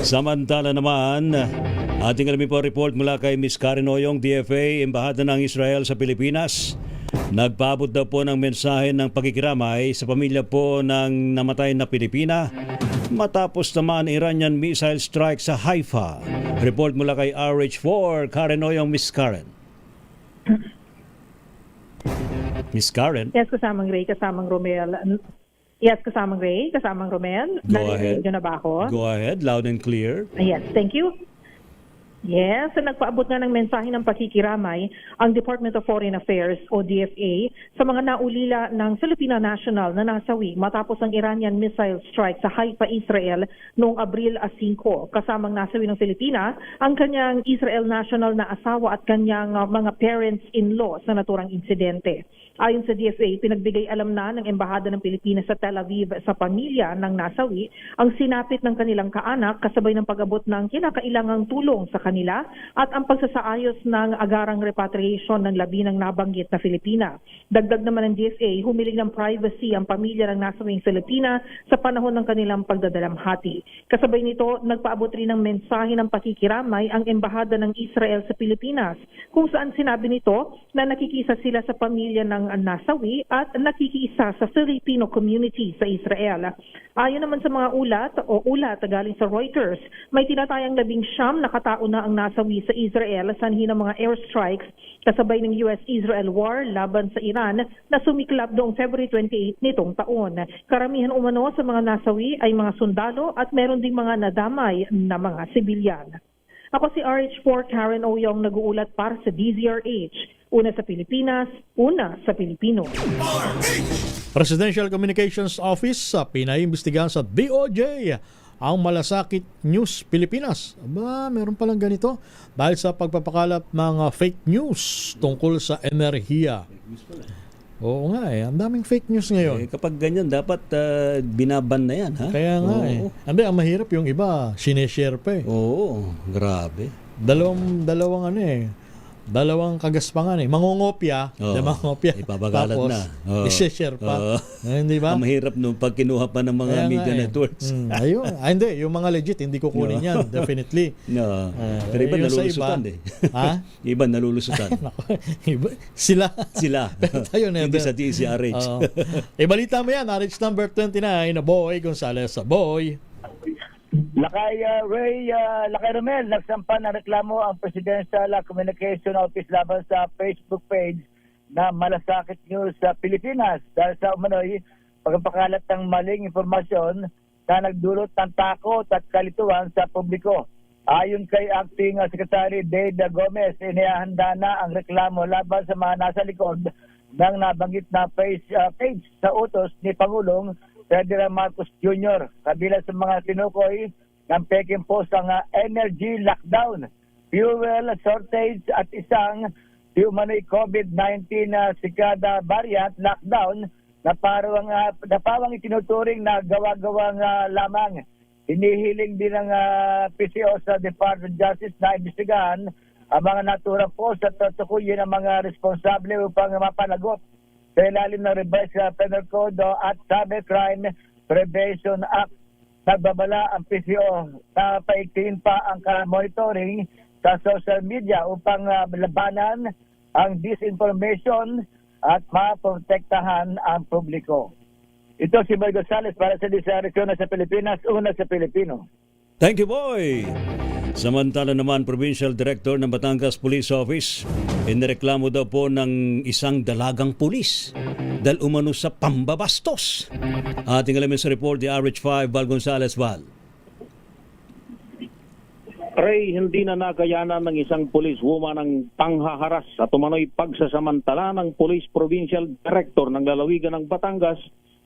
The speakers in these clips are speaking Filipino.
Samantala naman, ating alamin po report mula kay Ms. Karen Oyong, DFA, Embahada ng Israel sa Pilipinas. Nagpaabot daw po ng mensahe ng pagkikiramay sa pamilya po ng namatay na Pilipina matapos naman Iranian missile strike sa Haifa. Report mula kay RH4, Karen Oyong. Ms. Karen. Ms. Karen. Yes, kasamang Ray, kasamang Romel. Yes, kasamang Ray, kasamang Romel. Go ahead. Na ba ako? Go ahead, loud and clear. Yes, thank you. Yes, so nagpaabot nga ng mensahe ng pakikiramay ang Department of Foreign Affairs o DFA sa mga naulila ng Filipina National na nasawi matapos ang Iranian missile strike sa Haifa, Israel noong Abril 5. Kasamang nasawi ng Filipina ang kanyang Israel national na asawa at kanyang mga parents-in-law sa naturang insidente. Ayon sa DFA, pinagbigay alam na ng Embahada ng Pilipinas sa Tel Aviv sa pamilya ng nasawi ang sinapit ng kanilang kaanak kasabay ng pag-abot ng kinakailangang tulong sa kanila at ang pagsasaayos ng agarang repatriation ng labi ng nabanggit na Filipina. Dagdag naman ng DFA, humiling ng privacy ang pamilya ng nasawing Filipina sa panahon ng kanilang pagdadalamhati. Kasabay nito, nagpaabot rin ng mensahe ng pakikiramay ang Embahada ng Israel sa Pilipinas, kung saan sinabi nito na nakikisa sila sa pamilya ng nasawi at nakikiisa sa Filipino community sa Israel. Ayon naman sa mga ulat galing sa Reuters, may tinatayang 19 na katao na ang nasawi sa Israel sanhi ng mga airstrikes kasabay ng US-Israel war laban sa Iran na sumiklab noong February 28 nitong taon. Karamihan umano sa mga nasawi ay mga sundalo at meron ding mga nadamay na mga sibilyan. Ako si RH4 Karen Oyong, nag-uulat para sa DZRH. Una sa Pilipinas, una sa Pilipino. Presidential Communications Office sa pinaimbestigahan sa DOJ ang Malasakit News Pilipinas. Aba, meron palang ganito dahil sa pagpapakalat ng fake news tungkol sa enerhiya. Oo nga ang daming fake news ngayon. Kapag ganyan, dapat binaban na yan, ha? Kaya nga Hindi, ang mahirap yung iba, sineshare pa Oo, grabe. Dalawang kagaspangan mangungopya, mangungopya. Ipapakalat tapos, na. i-share pa. Hindi ba? Ang mahirap nung pag kinuha pa ng mga media networks. Ayun. Hindi, yung mga legit, hindi ko kunin yan. Definitely. No. Pero iba nalulusutan Ha? Iba nalulusutan. Sila. Pero tayo hindi sa DZRH. Ibalita mo yan, RH number 29, Boy Gonzales. Boy. Lakay Romel, nagsampa ng reklamo ang Presidential Communication Office laban sa Facebook page na Malasakit News sa Pilipinas dahil sa umano'y pagpapakalat ng maling impormasyon na nagdulot ng takot at kalituhan sa publiko. Ayon kay Acting Secretary Dade Gomez, inihahanda na ang reklamo laban sa mga nasa likod ng nabanggit na page sa utos ni Pangulong Ferdinand Marcos Jr. Kabilang sa mga tinukoy ng Peking Post ang energy lockdown, fuel shortage at isang umano'y COVID-19 sikada variant lockdown na pawang itinuturing na gawa-gawang lamang. Hinihiling din ng PCO sa Department of Justice na imbestigahan ang mga naturang post at tukuyin ang mga responsable upang mapanagot sa ilalim ng revised penal code at Cybercrime Prevention Act. Nagbabala ang PCO na paigtingin pa ang monitoring sa social media upang labanan ang disinformation at maprotektahan ang publiko. Ito si Boy Gonzales para sa DZRH na sa Pilipinas, una sa Pilipino. Thank you, Boy! Samantala naman, Provincial Director ng Batangas Police Office, inireklamo daw po ng isang dalagang pulis dahil umano sa pambabastos. Ating alamin sa report ni RH5, Val Gonzales. Val. Ray, hindi na nakayanan ng isang policewoman ang panghaharas at umano'y pagsasamantala ng Police Provincial Director ng lalawigan ng Batangas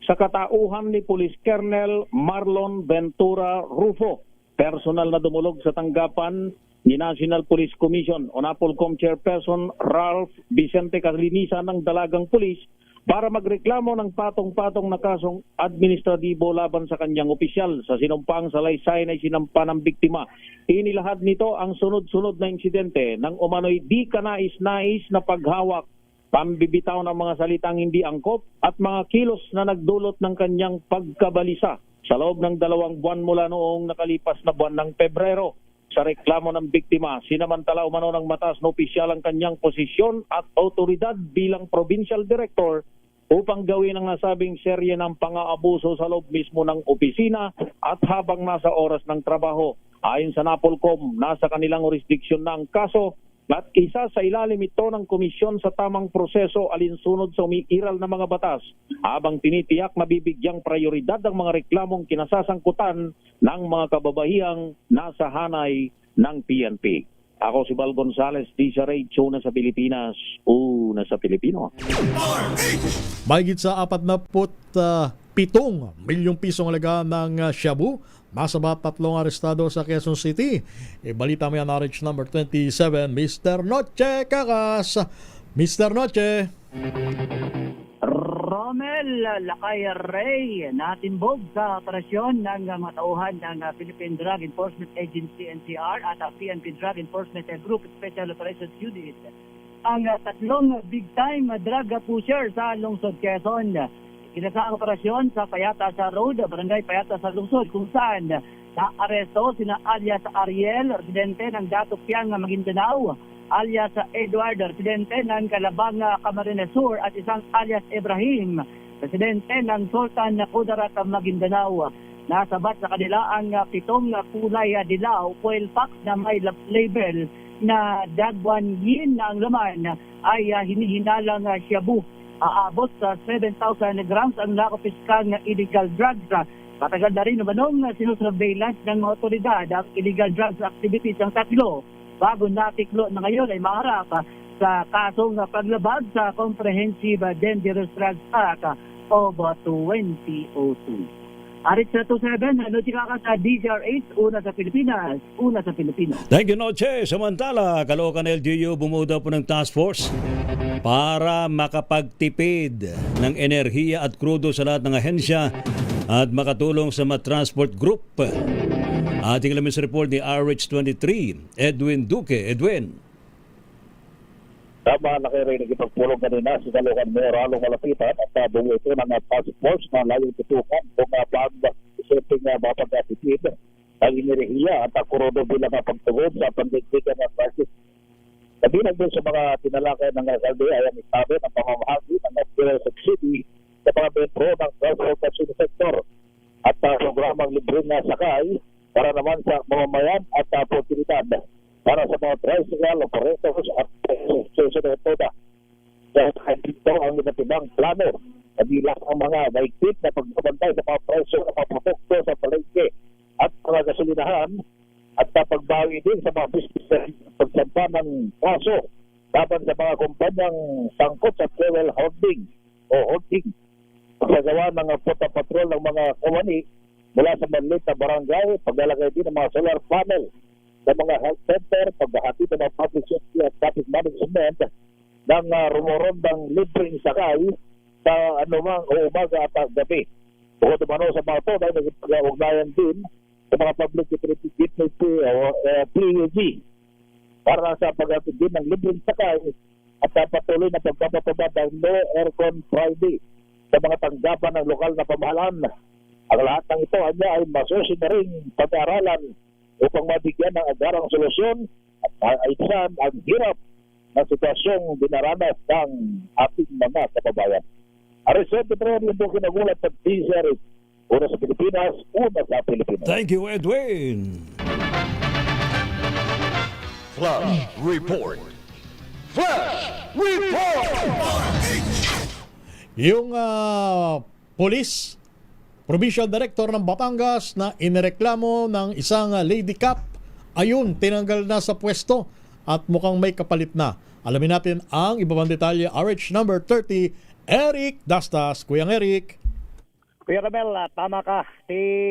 sa katauhan ni Police Colonel Marlon Ventura Rufo. Personal na dumulog sa tanggapan ni National Police Commission o NAPOLCOM Chairperson Ralph Vicente Calinisa ng Dalagang Police para magreklamo ng patong-patong na kasong administratibo laban sa kanyang opisyal sa sinumpang salaysay na isinampa ng biktima. Inilahad nito ang sunod-sunod na insidente ng umano'y di kanais-nais na paghawak, pambibitaw ng mga salitang hindi angkop at mga kilos na nagdulot ng kanyang pagkabalisa sa loob ng 2 buwan mula noong nakalipas na buwan ng Pebrero. Sa reklamo ng biktima, sinamantala umano ng mataas na opisyal ang kanyang posisyon at autoridad bilang provincial director upang gawin ang nasabing serye ng pang-aabuso sa loob mismo ng opisina at habang nasa oras ng trabaho. Ayon sa NAPOLCOM, nasa kanilang jurisdiksyon na ang kaso at isa sa ilalim ito ng komisyon sa tamang proseso alinsunod sa umiiral na mga batas habang tinitiyak mabibigyang prioridad ang mga reklamong kinasasangkutan ng mga kababahiyang nasa hanay ng PNP. Ako si Val Gonzales, DZRH, una sa Pilipinas, una sa Pilipino. Mahigit sa 47 milyong pisong halaga ng shabu. Masabat 3 arestado sa Quezon City. Balita mo yan, RH number 27, Mr. Noche Kakas. Mr. Noche. Romel Lakay Ray, natimbog sa operasyon ng matauhan ng Philippine Drug Enforcement Agency NCR at PNP Drug Enforcement Group Special Operations Unit ang 3 big-time drug pusher sa lungsod Quezon. Kinasa ang operasyon sa Payata sa Road, Barangay Payata sa lungsod, kung saan naaresto sina alias Ariel, residente ng Datopiang, Maguindanao, alias Edward, residente ng Calabang, Camarines Sur, at isang alias Ibrahim, residente ng Sultan Kudarat, Maguindanao. Nasabat sa kanila ang 7 kulay dilaw, foil packs na may label na dagwan yin na ang laman ay hinihinalang shabu. Aabot sa 7,000 grams ang nakopiskal na illegal drugs. Patagal na rin naman sinusurveillance ng mga otoridad ang illegal drugs activities ng 3 bago natiklo na ngayon ay maharap sa kasong paglabag sa Comprehensive Dangerous Drugs Act of 2002. Arit sa 27, Nochika sa DZRH, una sa Pilipinas, una sa Pilipino. Thank you, Noche. Samantala, Caloocan LGU bumuo po ng task force para makapagtipid ng enerhiya at krudo sa lahat ng ahensya at makatulong sa transport group. Ating alamin sa report ni RH23, Edwin Duque. Edwin. Tama na kayo rin nagipagpulong kanina sa Caloocan Mayor Along Malapitan at bungo ito ng task force na layong tutukan kung pag-isiping mapag-atipid ang enerhiya at kurodo bilang pagtugon sa pandigdigan ng crisis. Kabilang din sa mga tinalakay ng alkalde ay ang itabi ng pamamahagi ng federal subsidy sa mga metro ng transportation sector at programang libreng sakay para naman sa mamamayan at oportunidad para sa mga tricycle operators at susunod toda. Dahil dito ang iba't plano, kabilang ang mga naigpit na pagbabantay sa mga presyo ng mga produkto sa palengke at mga gasolinahan at pagbawi din sa mga business pagsampa ng kaso laban sa mga kumpanyang sangkot sa fuel holding o holding. Pagsagawa ng patrol ng mga kawani mula sa maliit na barangay, paglalagay din ng mga solar panel sa mga health center, paghahati ng mga public safety at traffic management ng rumorondang libreng sakay sa anumang umaga at gabi. Bukod naman sa mga ito, dahil nagpag-ugnayan din sa mga public utility o PUG para sa paghatid din ng libreng sakay at patuloy na pagpapatubad ng No Aircon Friday sa mga tanggapan ng lokal na pamahalaan. Ang lahat ng ito ay masusin na rin pag-aaralan upang mabigyan ng agarang solusyon at aisan ang hirap na sitwasyong dinaranas ng ating mga kababayan. Arisot, ito rin yung kinagulat sa DZRH. Una sa Pilipinas, una sa Pilipinas. Thank you, Edwin. Flash Report. Flash Report! Yung police Provincial Director ng Batangas na inireklamo ng isang lady cop, ayun, tinanggal na sa pwesto at mukhang may kapalit na. Alamin natin ang iba pang detalye. RH number 30, Eric Dastas. Kuyang Eric. Kuya Ramel, tama ka.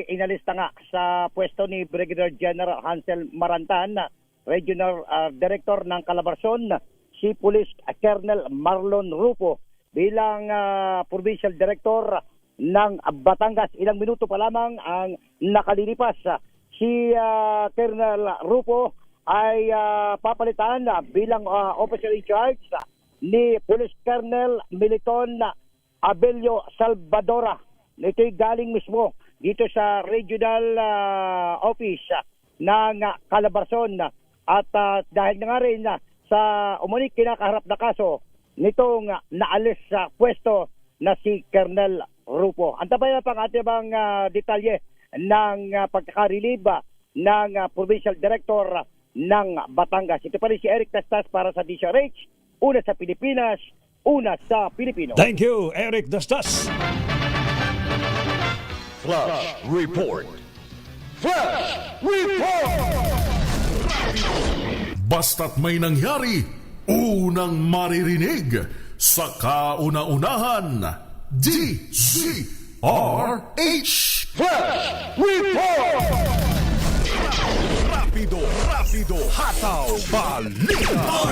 Inalista nga sa pwesto ni Brigadier General Hansel Marantan, Regional Director ng Calabarzon, si Police Colonel Marlon Rufo bilang Provincial Director ng Batangas. Ilang minuto pa lamang ang nakalilipas. Si Colonel Rufo ay papalitan bilang officer in charge ni Police Colonel Militon Abelio Salvadora. Ito'y galing mismo dito sa regional office ng Calabarzon. At dahil na nga rin sa umunik kinakaharap na kaso nitong naalis sa pwesto na si Colonel Rufo. Antabayan pa ang ating bang detalye ng pagkakarelieve ng Provincial Director ng Batangas. Ito pa rin si Eric Dastas para sa DCRH. Una sa Pilipinas, una sa Pilipino. Thank you, Eric Dastas. Flash Report. Flash Report! Basta't may nangyari, unang maririnig sa kauna-unahan. DZRH Flash Report! Rapido, hataw, balita.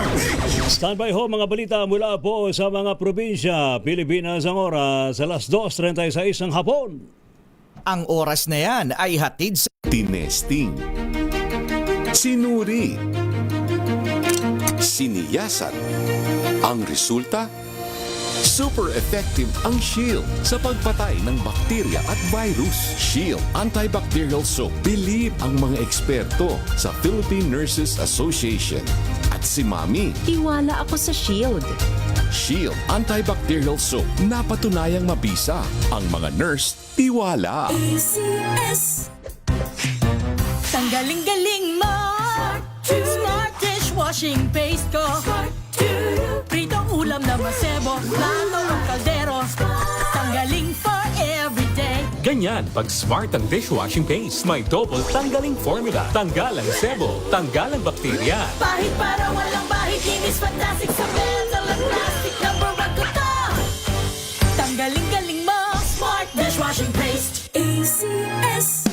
Standby ho mga balita mula po sa mga probinsya. Pilipinas ang oras sa alas 2:36 ng hapon. Ang oras na yan ay hatid sa Tinesting, sinuri, siniyasan. Ang resulta, super effective ang Shield sa pagpatay ng bakterya at virus. Shield Antibacterial Soap. Believe ang mga eksperto sa Philippine Nurses Association. At si Mami, Tiwala ako sa Shield. Shield Antibacterial Soap. Napatunayang mabisa. Ang mga nurse, tiwala. ACS. Tanggaling-galing mo. Smart dishwashing paste ko. Pritong ulam na masebo. Plato o kaldero. Tanggaling for everyday. Ganyan pag smart ang dishwashing paste. May double tanggaling formula. Tanggal ang sebo. Tanggal ang bakterya. Bahid para walang bahid. Linis fantastic sa metal at plastic. Number one ko to. Tanggaling-galing mo. Smart dishwashing paste. ACS.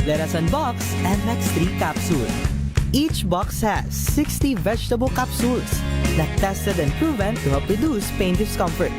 Let us unbox MX3 capsule. Each box has 60 vegetable capsules that tested and proven to help reduce pain discomfort.